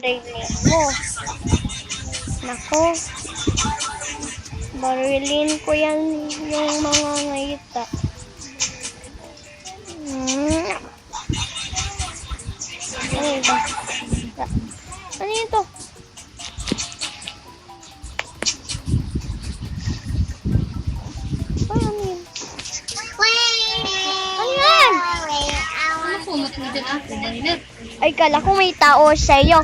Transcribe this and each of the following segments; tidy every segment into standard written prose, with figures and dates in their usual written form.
training mo. Nako. Barilin ko yan yung mga ngayita. Ano ito? Ano ito? Ano yun? Ano yan? Ano po, matulid ako, Violet? Ay, kala ko may tao sa'yo.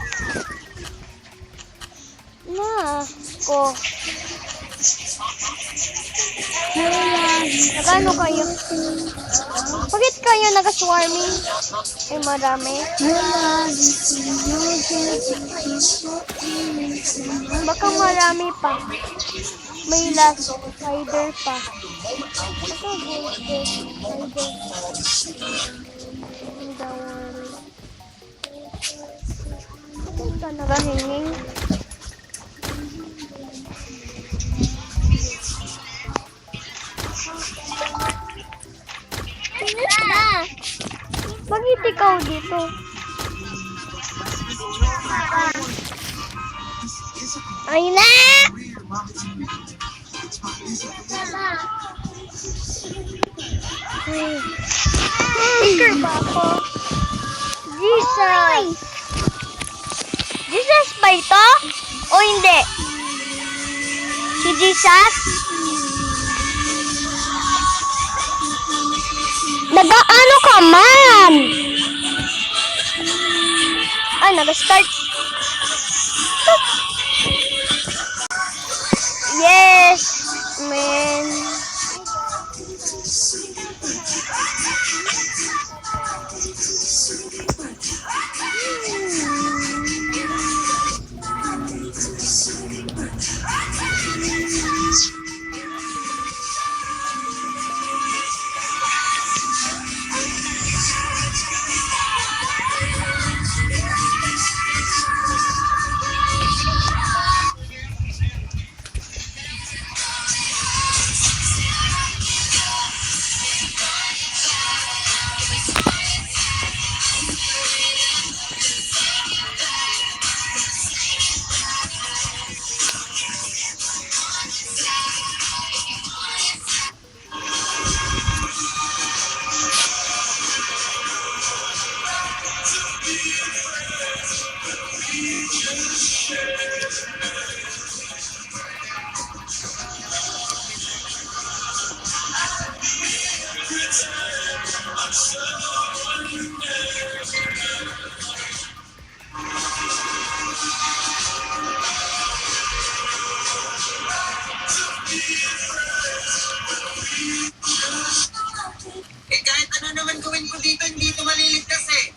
Nako. Nagano kayo? Bakit kayo nag-swarming? Ay, marami. Baka marami pa. May last spider pa. Baka golden spider. Bakit ka nakahinging? Bakit ikaw dito? Ay na! Sticker ba ako? Jesus! Jesus ba ito? O hindi? Si Jesus? Nag-ano ka man? Ah, nag-start. Yes, man. Kahit ano naman gawin ko dito, hindi ito maliligtas eh.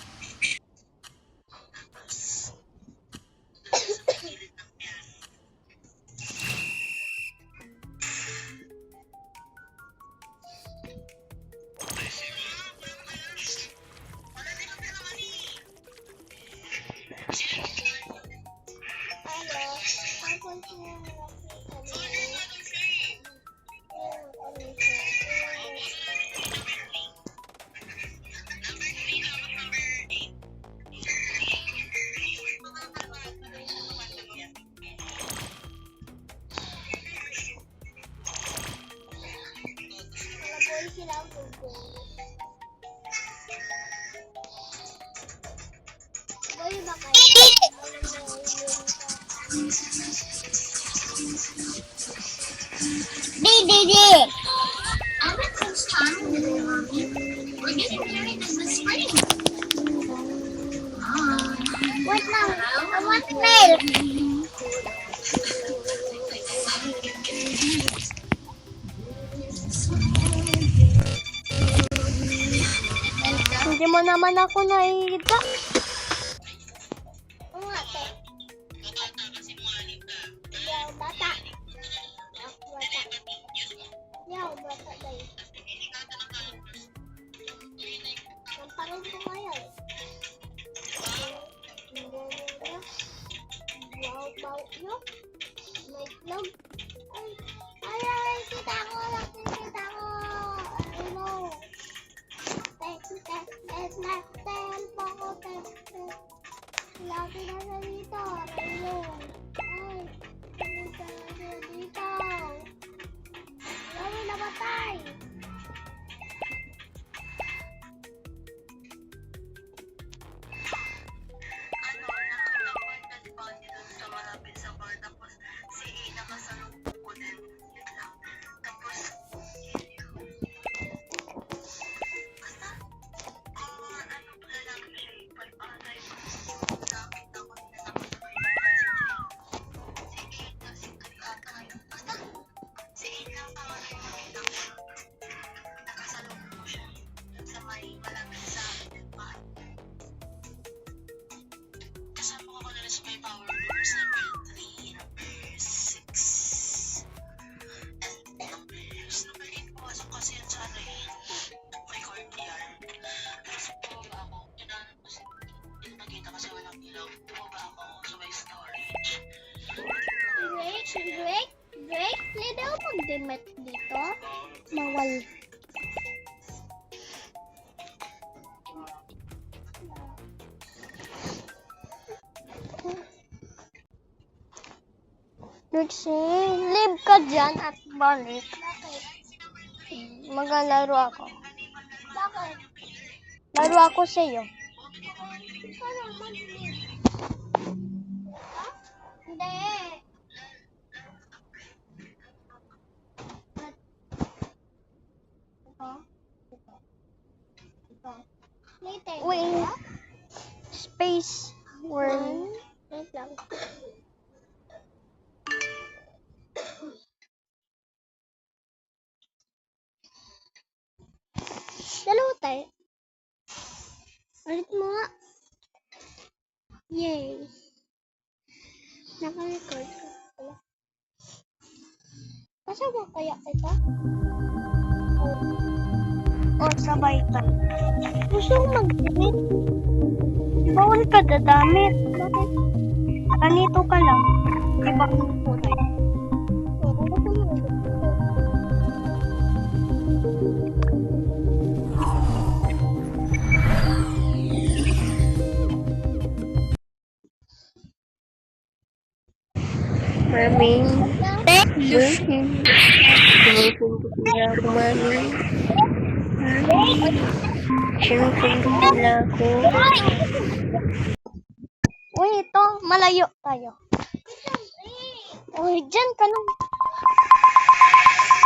Wait lang, I want milk. Hindi mo naman ako nakikita. Oo nga, te. Yaw, bata. Ako, bata. Yaw, bata tayo. Namparin ko ngayon. Wow, wow, no? May club. Ay, kita ko. Ano? Test na tempo ko, test. Lagi na dito. That's my power numbers number 3, number 6, and number 8 po. Pasok kasi yun sa ano eh. May courtyard. Tapos bumaba ako. Tinanong ko si nakita kasi walang ilaw. Bumaba ako sa may storage. Drake, pwede ako mag-demet dito? Bawal. Drake, live ka dyan at balik. Maglalaro ako. Bakit? Laro ako sa'yo. Hindi. Wait. Space world. Wait lang. Dalawa tayo. Ulit mo nga. Yay. Naka-record ka pala. Kasama kaya kita? O, sabay tayo. Gusto ko mag-damit. Bawal ka dadamit. Bakit? Ganito ka lang. Diba kung kulay? Oo, gusto mo mag-damit. Mami, Drinking. sumusunod ako, Mami. Sumusunod ako. Uy, ito. Malayo tayo. Uy, dyan ka lang.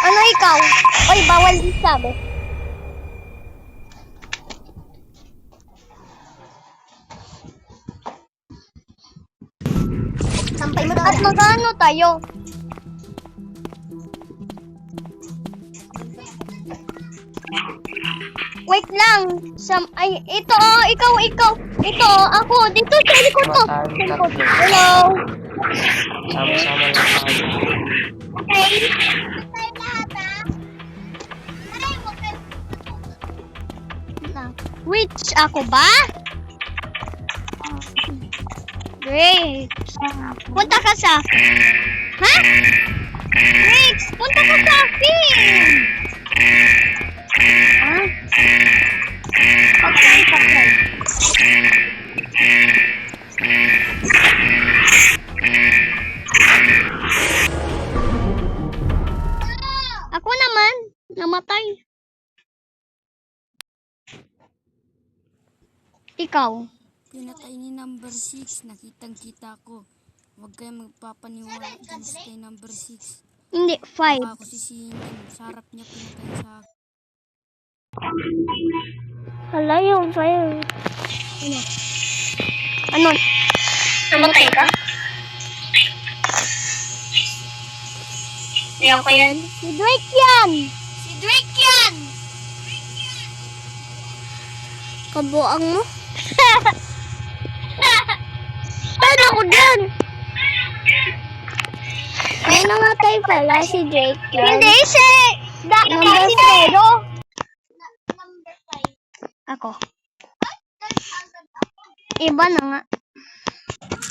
Ano ikaw? Uy, bawal din sabi. Sampay mo daw. At magkano tayo? Wait lang. Ay, ito oh, ikaw. Ito oh, ako. Dito sa likod mo. Likod. Hello. Sama-sama lang tayo. Okay. Tayo lahat ah. Which ako ba? Great. Punta ka sa... Ha? Great. Punta ka sa akin. Ah? Okay. Ako naman. Namatay. Ikaw. Pinatay ni number 6, nakitang-kita ko. Huwag kayo magpapaniwala dyan sa kay number 6. Hindi, 5. Ako si Sinan, sa harap niya pinatay sa akin. Hala, yung fire. Ano? Namatay ka? Hindi ako yan. Si Drake yan! Kabuang mo? Paano ako dyan? May namatay pala si Drake yan. Hindi, si... Number 0. Ako. Iba na nga.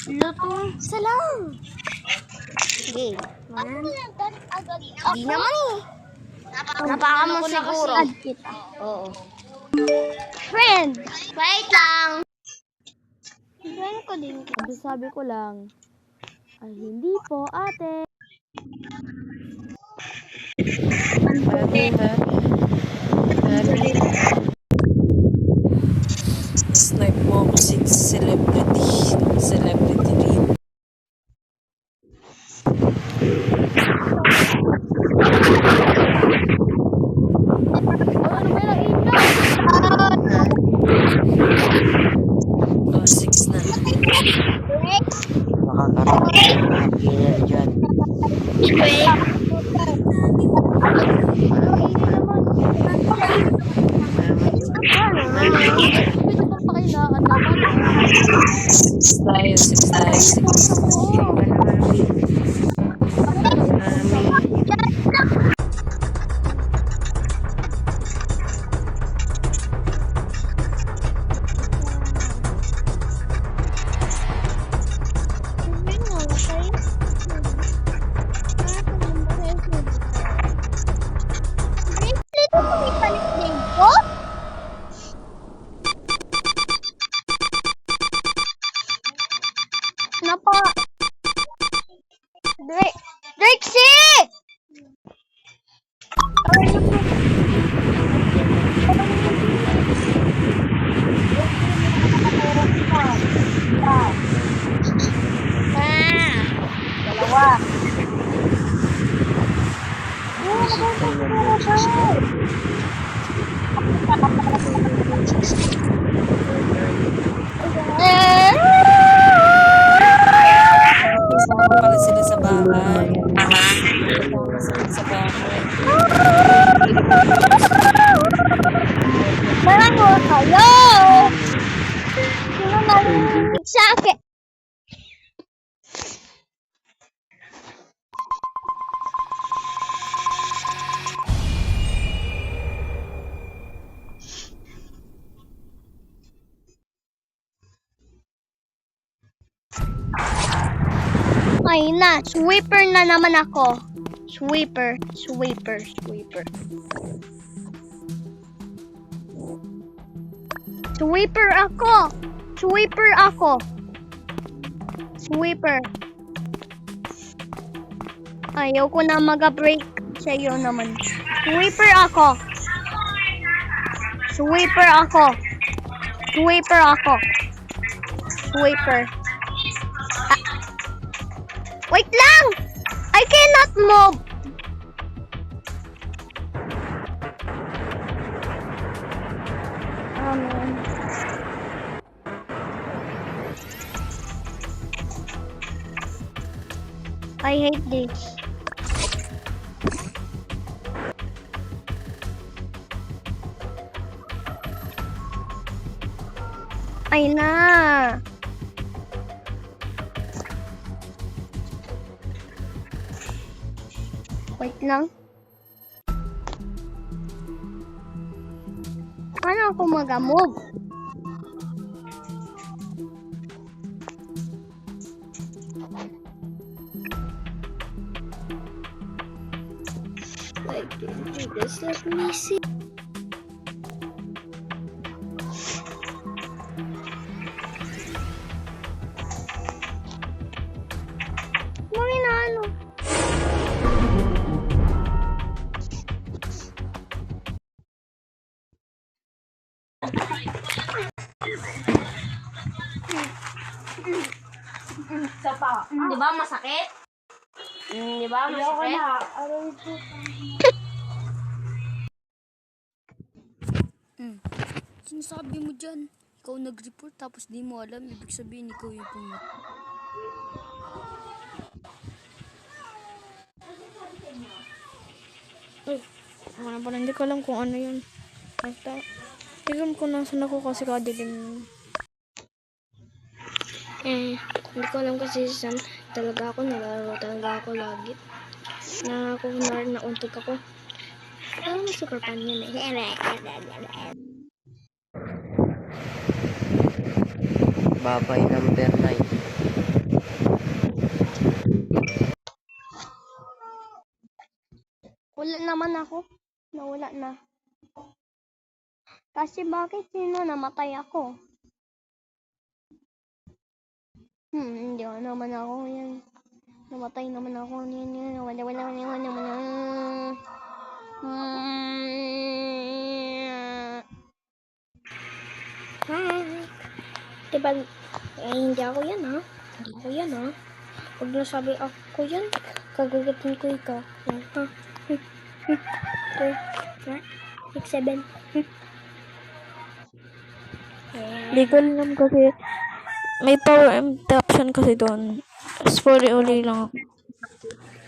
Luto. Salam. Sige. Di naman eh. Napaka mo siguro. Oo. Friend. Wait lang. Friend ko din. Sabi ko lang, ay hindi po ate. Mami. Snipe mo ako si celebrity rin. Oh, 6 na. Makakarating ang killer dyan. Six tayo, six tayo, six. Dito pumipalit din ko? Napa. Drixie! Dalawa. Kasama pala sila sa bahay. Kasama sila sa bahay. Marano kayo! Sino narinig sa akin? Ay na, sweeper na naman ako. Sweeper. Sweeper ako. Sweeper. Ayaw ko na mag-break sa iyo naman. Sweeper ako. Wait lang! I cannot move! I hate this. Ay na! Wait lang. Paano ako mag-move? Like, this, let me see. Mga inaano. Di ba masakit? Di ba masakit? Sinasabi mo dyan, ikaw nag-report tapos di mo alam, ibig sabihin ikaw yung pumunta. Ano pa, hindi ko alam kung ano yun. Basta, tigam ko nasan ako kasi kadilim. Hindi ko alam kasi saan talaga ako, nalaro talaga ako lagi. Na ako, nauntog ako. Parang super fan yun eh. Babay number 9. Wala naman ako. Nawala na. Kasi bakit sino namatay ako? Hindi naman ako yan. Namatay naman ako. Diba, hindi ako yan ha. Hindi ako yan ha. Huwag na sabi ako yan. Kagagatin ko ikaw. Ha? 2, 6, 7. Hindi ko alam kasi may power empty option kasi doon. Spoiler uli lang ako.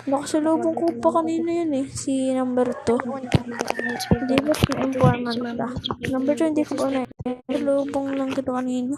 Nakasalubong ko pa kanina yun eh. Si number 2. Hindi ba si informant ka? Number 2 hindi ko pa na. Nakasalubong lang kita kanina.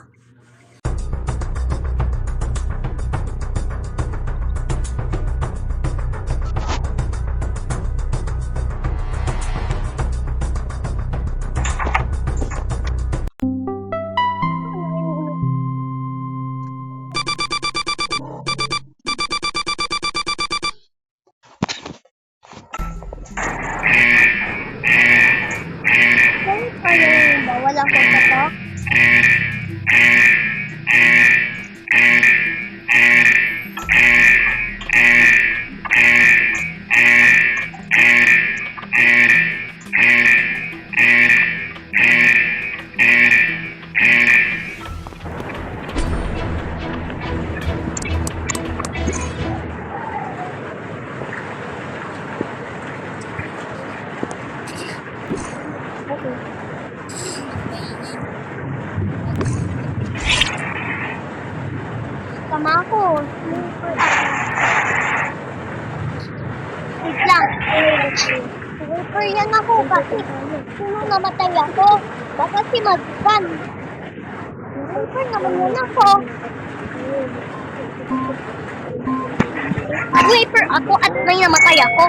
Wait lang. Sniper yan ako kasi sino namatay ako? Baka si Magban. Sniper naman yan ako. Sniper ako at may namatay ako.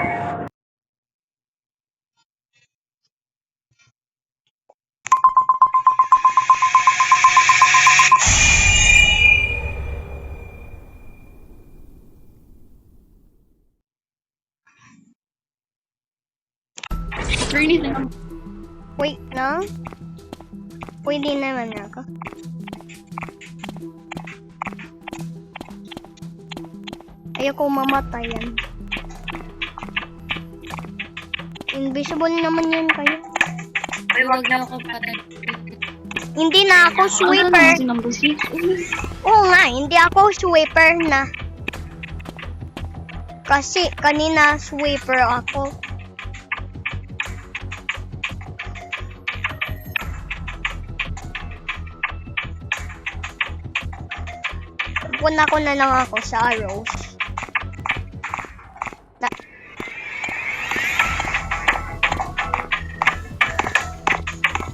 Wait lang. Pwede naman ako. Ayoko mamatayan. Invisible naman yan kayo. Huwag na ako patay. Hindi na ako sweeper. Oo nga, hindi ako sweeper na. Kasi kanina sweeper ako. Puna ko na lang ako sa arrows.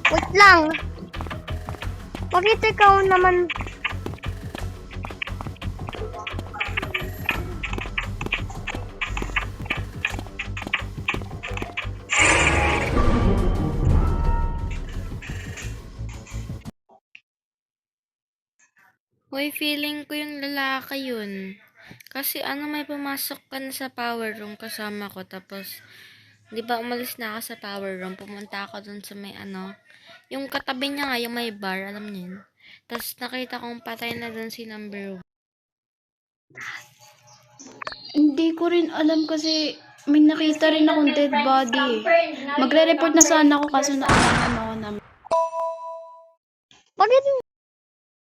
Wait lang. Bakit ikaw naman? Uy, feeling ko yung lalaki yun. Kasi may pumasok ka na sa power room kasama ko. Tapos, di ba umalis na ako sa power room. Pumunta ako dun sa may yung katabi niya nga, yung may bar, alam niyo yun. Tapos nakita kong patay na dun si number 1. Hindi ko rin alam kasi may nakita rin akong dead body. Magre-report na sana ako kaso naalangan ako na. Bakit